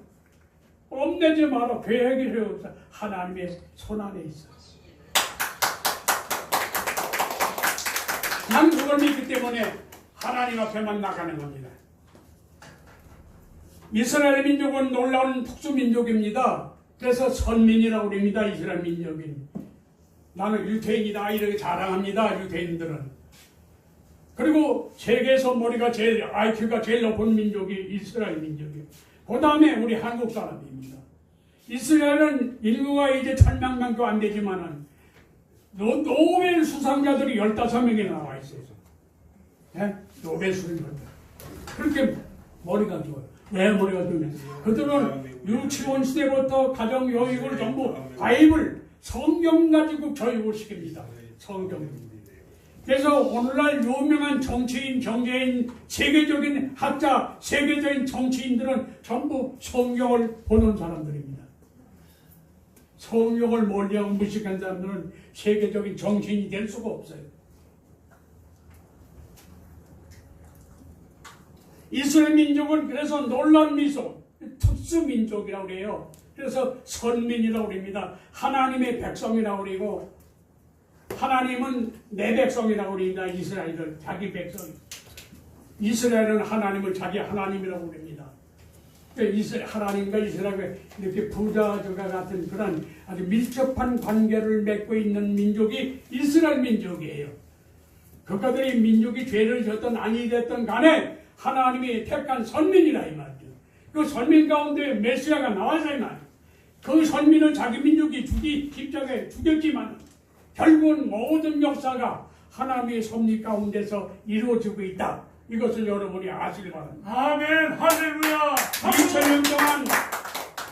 뽐내지 마라. 계획이 없어. 하나님의 손 안에 있어. 난 그걸 믿기 때문에 하나님 앞에만 나가는 겁니다. 이스라엘 민족은 놀라운 특수민족입니다. 그래서 선민이라고 그럽니다. 이스라엘 민족이. 나는 유태인이다 이렇게 자랑합니다. 유태인들은. 그리고 세계에서 머리가 제일 IQ가 제일 높은 민족이 이스라엘 민족이에요. 그 다음에 우리 한국 사람입니다. 이스라엘은 인구가 이제 1000명도 안 되지만은 노벨 수상자들이 15명이 나와 있어요. 네? 노벨 수상자. 그렇게 머리가 좋아요. 왜 머리가 좋냐? 그들은 유치원 시대부터 가정 교육을 전부 바이블, 성경 가지고 교육을 시킵니다. 성경. 그래서 오늘날 유명한 정치인, 경제인, 세계적인 학자, 세계적인 정치인들은 전부 성경을 보는 사람들입니다. 성경을 멀리하고 무식한 사람들은 세계적인 정치인이 될 수가 없어요. 이스라엘 민족은 그래서 놀란 미소, 특수민족이라고 그래요. 그래서 선민이라고 그럽니다. 하나님의 백성이라고 그러고 하나님은 내 백성이라고 그럽니다. 이스라엘은 자기 백성. 이스라엘은 하나님을 자기 하나님이라고 그럽니다. 하나님과 이스라엘과 이렇게 부자저가 같은 그런 아주 밀접한 관계를 맺고 있는 민족이 이스라엘 민족이에요. 그들이 민족이 죄를 졌든 아니 됐든 간에 하나님이 택한 선민이라 이 말이죠. 그 선민 가운데 메시아가 나와서 이 말이에요. 그 선민은 자기 민족이 입장에 죽였지만 결국은 모든 역사가 하나님의 섭리 가운데서 이루어지고 있다. 이것을 여러분이 아시기 바랍니다. 아멘, 할렐루야.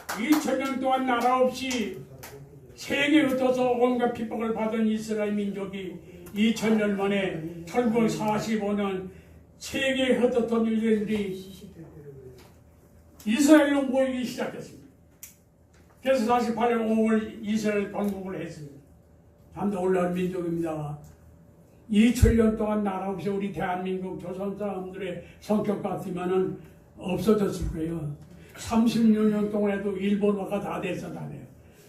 2000년 동안 나라 없이 세계에 흩어서 온갖 핍박을 받은 이스라엘 민족이 2000년 만에 1945년 세계에 흩어졌던 일들이 이스라엘로 모이기 시작했습니다. 그래서 48년 5월 이스라엘 건국을 했습니다. 참 놀라운 민족입니다. 2000년 동안 나라 없이 우리 대한민국 조선 사람들의 성격 같으면은 없어졌을 거예요. 36년 동안에도 일본어가 다 됐었다네요.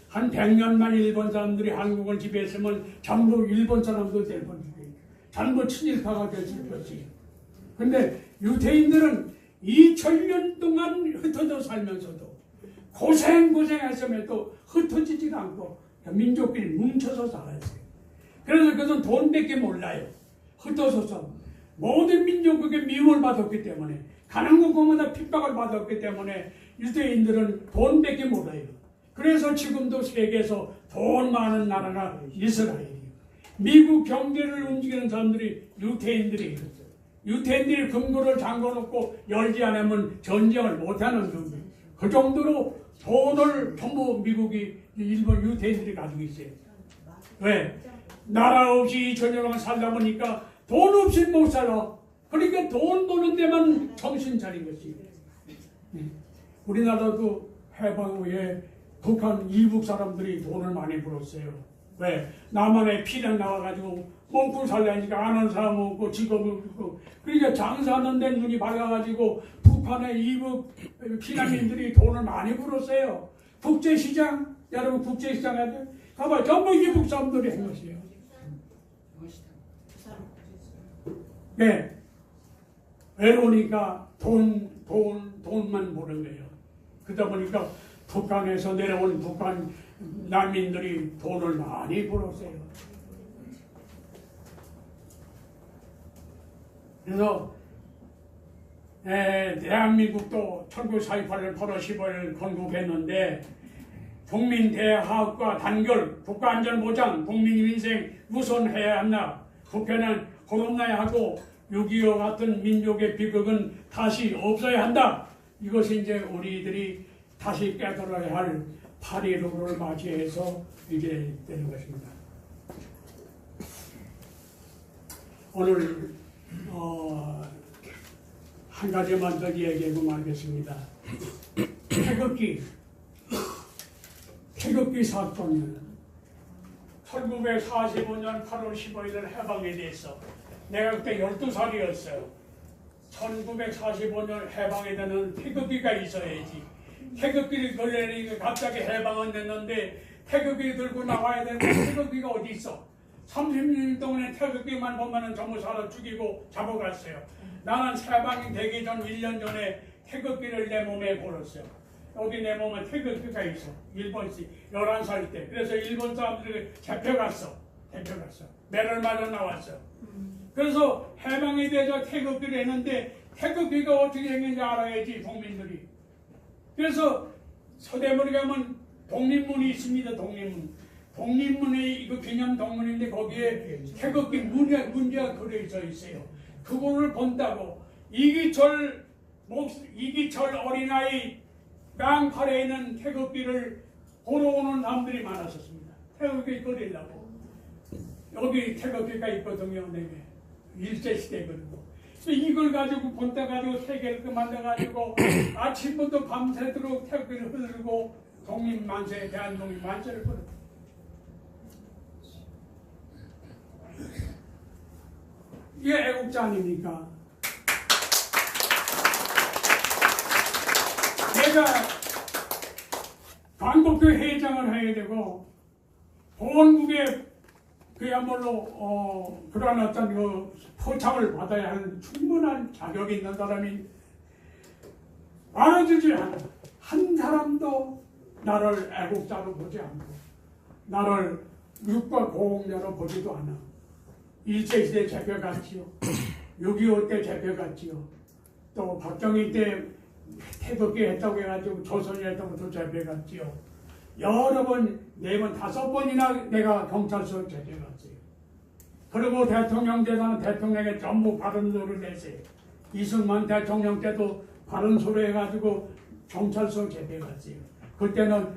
한 100년만 일본 사람들이 한국을 지배했으면 전부 일본 사람도 될 뻔했어요. 전부 친일파가 됐을 것이에요. 근데 유태인들은 2000년 동안 흩어져 살면서도 고생했음에도 흩어지지가 않고 민족끼리 뭉쳐서 살았어요. 그래서 그것은 돈밖에 몰라요. 흩어져서 모든 민족에게 미움을 받았기 때문에 가는 곳마다 핍박을 받았기 때문에 유대인들은 돈밖에 몰라요. 그래서 지금도 세계에서 돈 많은 나라가 이스라엘이에요. 미국 경제를 움직이는 사람들이 유태인들이에요. 유태인들이 금고를 잠궈놓고 열지 않으면 전쟁을 못하는 정도. 그 정도로 돈을 전부 미국이 일본 유태인들이 가지고 있어요. 왜? 나라 없이 2000년 동안 살다 보니까 돈 없이 못 살아. 그러니까 돈 버는 데만 정신 차린 것이. 우리나라도 해방 후에 북한 이북 사람들이 돈을 많이 벌었어요. 왜? 남한에 피난 나와가지고 먹고 살려니까 아는 사람 없고 직업이 없고 그러니까 장사하는 데 눈이 밝아가지고 북한의 이북 피난민들이 돈을 많이 벌었어요. 국제시장, 여러분 국제시장에 가봐 전부 이북 사람들이 한 것이에요. 네. 외로우니까 돈만 버는 거예요. 그러다 보니까 북한에서 내려온 북한 난민들이 돈을 많이 벌었어요. 그래서 대한민국도 1948년 8월 15일 건국했는데 국민 대화합과 단결, 국가안전보장, 국민민생 우선해야 한다. 국회는 코로나에 하고 6.25 같은 민족의 비극은 다시 없어야 한다. 이것이 이제 우리들이 다시 깨달아야 할 8.15를 맞이해서 이게 되는 것입니다. 오늘 한 가지만 더 얘기하고 말겠습니다. 태극기 사건은 1945년 8월 15일 해방에 대해서 내가 그때 12살이었어요. 1945년 해방에 되는 태극기가 있어야지. 태극기를 걸려니까 갑자기 해방은 됐는데 태극기 들고 나와야 되는데 태극기가 어디 있어? 30년 동안에 태극기만 보면은 전부 사람 죽이고 잡아갔어요. 나는 해방이 되기 전 1년 전에 태극기를 내 몸에 걸었어요. 여기 내 몸에 태극기가 있어. 일본식 11살 때. 그래서 일본 사람들이 잡혀갔어. 매를 맞아 나왔어. 그래서 해방에 대해서 태극기를 했는데 태극기가 어떻게 생긴지 알아야지 국민들이. 그래서 서대문에 가면 독립문이 있습니다. 독립문에 이거 기념동문인데 거기에 태극기 문제가 그려져 있어요. 그거를 본다고 이기철 어린아이 깡팔에 있는 태극기를 보러 오는 사람들이 많았었습니다. 태극기 그리려고. 여기 태극기가 있거든요. 내게 일제시대거든요. 이걸 가지고 본따 가지고 세 개를 만들어가지고 아침부터 밤새도록 태극기를 흔들고 독립만세, 대한독립 만세를 부르고. 이게 애국자 아닙니까? 내가 광복교 회장을 해야 되고 본국에 그야말로 그런 어떤 그 포창을 받아야 하는 충분한 자격이 있는 사람이 알아주지 않아. 한 사람도 나를 애국자로 보지 않고 나를 육과 공자로 보지도 않아. 일제시대 잡혀갔지요. 6.25 때 잡혀갔지요. 또 박정희 때 태극기 했다고 해가지고 조선이 했다고 또 잡혀갔지요. 여러 번, 4번, 5번이나 내가 경찰서 잡혀갔어요. 그리고 대통령 되서는 대통령에 전부 바른 소리를 냈어요. 이승만 대통령 때도 바른 소리 해가지고 경찰서 잡혀갔어요. 그때는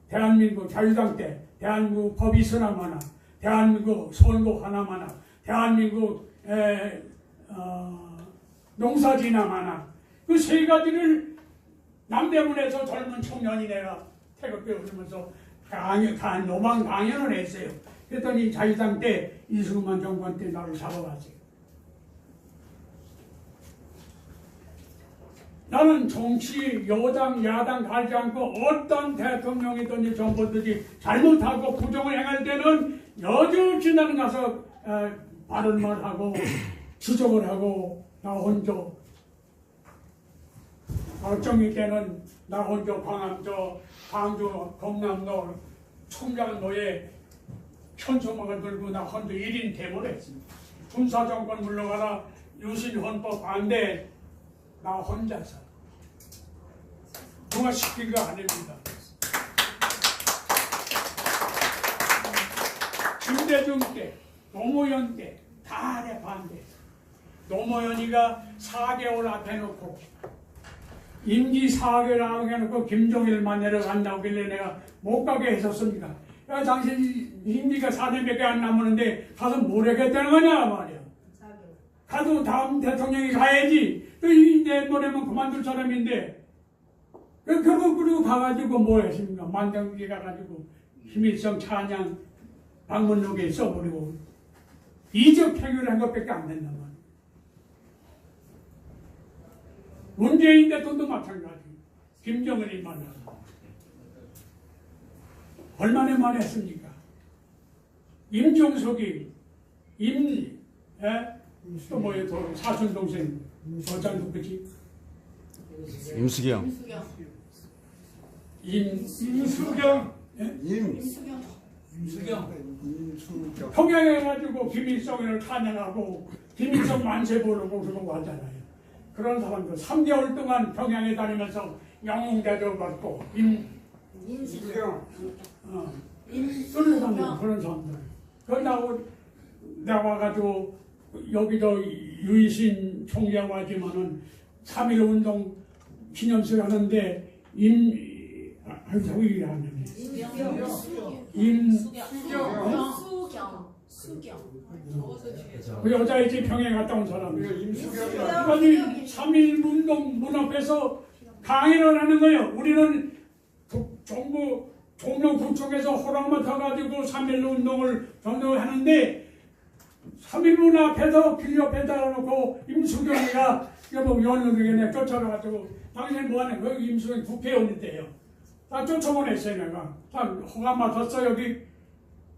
대한민국 자유당 때 대한민국 법이 있으나마나 대한민국 선거 하나마나 대한민국 농사지나마나 그 세 가지를 남대문에서 젊은 청년이 내가 태극기 흐르면서 노망 강연을 했어요. 그랬더니 자유당 때 이승만 정권 때 나를 잡아갔어요. 나는 정치, 여당, 야당 가지 않고 어떤 대통령이든지 정부든지 잘못하고 부정을 행할 때는 여지없이 나는 가서 바른 말하고 지적을 하고 나 혼자 박정희 때는 나 혼자 광주 경남도 청량로에 현수막을 들고 나 혼자 1인 대모를 했습니다. 군사정권 물러가라 유신헌법 반대 나 혼자서 누가 시킨 거 아닙니다. 김대중 때 노무현 때 다 내 반대. 노무현이가 4개월 앞에 놓고 임기 4개월 앞에 놓고 김종일만 내려간다길래 내가 못 가게 했었습니다. 야, 당신 임기가 4년밖에 안 남았는데 가서 뭘 하겠다는 거냐 말이야. 가도 다음 대통령이 가야지. 내보내면 그만둘 사람인데 결국 그리고 가가지고 뭐 했습니까? 만장국에 가가지고 김일성 찬양 방문록에 써버리고 이적 해결한 것밖에 안 된단 말이야. 문재인 대통령도 마찬가지. 김정은이 만나서 얼마나 말했습니까? 임종석이 또 뭐예요? 사촌 동생 어장 누구지? 임수경. 평양해가지고 김일성을 찬양하고 김일성 만세 부르고 그러고 하잖아요. 그런 사람들 3개월 동안 평양에 다니면서 영웅 대접 받고 인수경. 그런 사람들, 그런 사람들. 그러다고 나와가지고 여기도 유이신 총장 하지만은 3.1 운동 기념식 하는데 저기 하는 그 여자이지 병에 갔다 온 사람이에요. 이분이 3.1 운동 문 앞에서 강의를 하는 거예요. 우리는 정부 종로구청에서 허락만 타가지고 3.1 운동을 하는데 3.1 문 앞에서 길 옆에다 놓고 임수경이가 여보 연루되게 쫓아가가지고 당신 뭐하는 거야? 임수경이 국회의원인데요. 다 쫓아보냈어요. 내가 다 허가 맡았어. 여기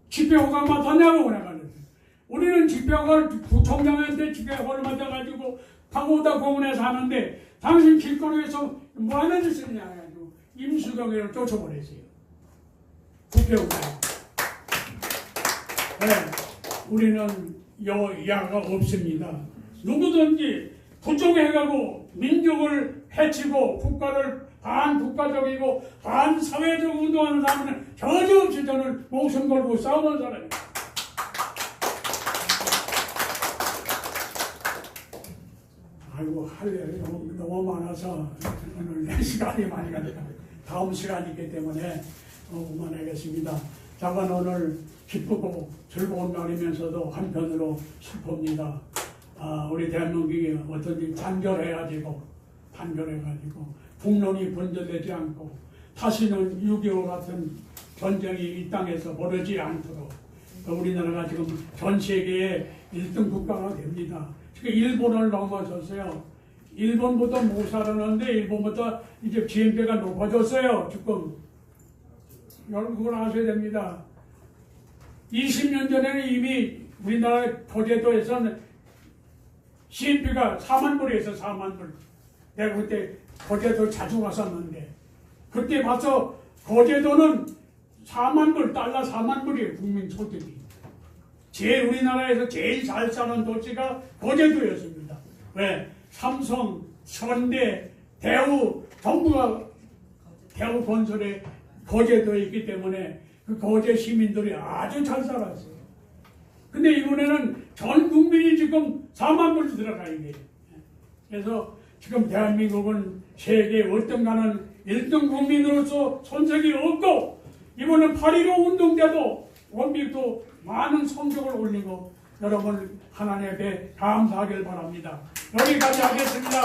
집회 허가 맡았냐고 내가 그랬어요. 우리는 집회 허가를 구청장한테 집회 허가를 맡아가지고 파고다 공원에서 하는데 당신 길거리에서 뭐하는 짓이냐 해가지고 임수경이를 쫓아보냈어요. 국회의원. 네, 우리는 여야가 없습니다. 누구든지 부정해가고 민족을 해치고 국가를 반국가적이고 반사회적 운동하는 사람은 전혀 없이 저는 목숨 걸고 싸우는 사람입니다. 아이고 할 일이 너무 많아서 오늘 시간이 많이 가니까 다음 시간이 있기 때문에 그만하겠습니다. 자관 오늘 기쁘고 즐거운 날이면서도 한편으로 슬픕니다. 우리 대한민국이 어떤지 단결해가지고 국론이 분절되지 않고 다시는 6.25 같은 전쟁이 이 땅에서 벌어지지 않도록 우리나라가 지금 전 세계의 1등 국가가 됩니다. 지금 일본을 넘어섰어요. 일본보다 못 살았는데 일본보다 이제 GNP가 높아졌어요. 지금 여러분 그걸 아셔야 됩니다. 20년 전에는 이미 우리나라 거제도에서는 GNP가 4만 불이었어. 4만 불. 내가 그때 거제도 자주 갔었는데 그때 봐서 거제도는 4만 불, 달러 4만 불이에요. 국민 소득이. 제일 우리나라에서 제일 잘 사는 도시가 거제도였습니다. 왜? 삼성, 현대, 대우 전부가 대우 건설에 거제도에 있기 때문에 그 거제 시민들이 아주 잘 살았어요. 근데 이번에는 전 국민이 지금 4만 불 들어가야 돼요. 그래서 지금 대한민국은 세계 어떤가는 1등 국민으로서 손색이 없고 이번에 8.15 운동 때도 원빈도 많은 성적을 올리고 여러분 하나님께 감사하길 바랍니다. 여기까지 하겠습니다.